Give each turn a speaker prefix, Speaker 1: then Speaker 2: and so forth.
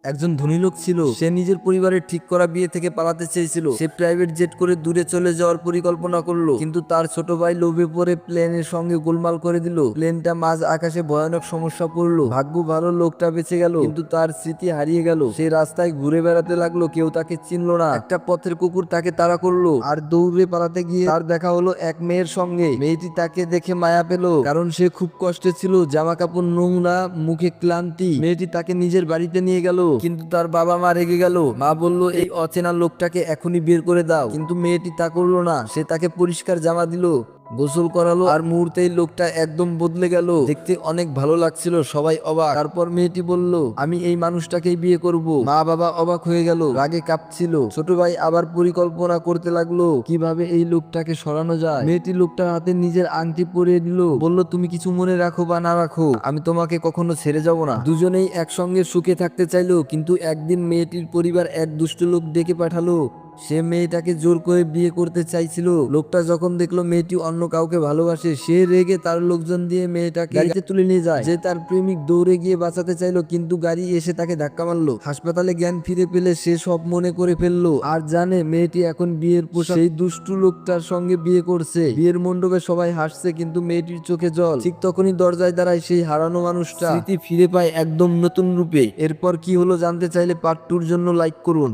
Speaker 1: একজন ধনী লোক ছিল। সে নিজের পরিবারের ঠিক করা বিয়ে থেকে পালাতে চেয়েছিল। সে প্রাইভেট জেট করে দূরে চলে যাওয়ার পরিকল্পনা করলো, কিন্তু তার ছোট ভাই লোভে পড়ে প্লেনের সঙ্গে গোলমাল করে দিল। প্লেনটা মাঝ আকাশে ভয়ানক সমস্যা পড়লো। ভাগ্য ভালো, লোকটা বেঁচে গেল, কিন্তু তার স্মৃতি হারিয়ে গেল। সে রাস্তায় ঘুরে বেড়াতে লাগলো, কেউ তাকে চিনলো না। একটা পথের কুকুর তাকে তাড়া করলো, আর দৌড়ে পালাতে গিয়ে তার দেখা হলো এক মেয়ের সঙ্গে। মেয়েটি তাকে দেখে মায়া পেল, কারণ সে খুব কষ্টে ছিল, জামা কাপড় নোংরা, মুখে ক্লান্তি। মেয়েটি তাকে নিজের বাড়িতে নিয়ে গেল, কিন্তু তার বাবা মা রেগে গেল। মা বলল, এই অচেনা লোকটাকে এখনই বের করে দাও, কিন্তু মেয়েটি তা করলো না। সে তাকে পরিষ্কার জামা দিল, গোসল করালো, আর মুহূর্তেই লোকটা একদম বদলে গেল। দেখতে অনেক ভালো লাগছিল, সবাই অবাক। তারপর মেয়েটি বলল, আমি এই মানুষটাকেই বিয়ে করব। মা বাবা অবাক হয়ে গেল, রাগে কাঁপছিল। ছোট ভাই আবার পরিকল্পনা করতে লাগলো কিভাবে এই লোকটাকে সরানো যায়। মেয়েটি লোকটার হাতে নিজের আংটি পরিয়ে দিল, বলল, তুমি কিছু মনে রাখো বা না রাখো, আমি তোমাকে কখনো ছেড়ে যাব না। দুজনেই একসঙ্গে সুখে থাকতে চাইলো, কিন্তু একদিন মেয়েটির পরিবার এক দুষ্ট লোক ডেকে পাঠালো। সে মেয়েটাকে জোর করে বিয়ে করতে চাইছিল। লোকটা যখন দেখলো মেয়েটি অন্য কাউকে ভালোবাসে, সে রেগে তার লোকজন দিয়ে মেয়েটাকে গাড়িতে তুলে নিয়ে যায়। যে তার প্রেমিক দৌড়ে গিয়ে বাঁচাতে চাইলো, কিন্তু গাড়ি এসে তাকে ধাক্কা মারলো। হাসপাতালে জ্ঞান ফিরে পেলে সে সব মনে করে ফেললো, আর জানে মেয়েটি এখন বিয়ের পোশাক সেই দুষ্টু লোকটার সঙ্গে বিয়ে করছে। বিয়ের মণ্ডপে সবাই হাসছে, কিন্তু মেয়েটির চোখে জল। ঠিক তখনই দরজায় দাঁড়ায় সেই হারানো মানুষটা। স্মৃতি ফিরে পায় একদম নতুন রূপে। এরপর কি হলো জানতে চাইলে পার্ট 2 এর জন্য লাইক করুন।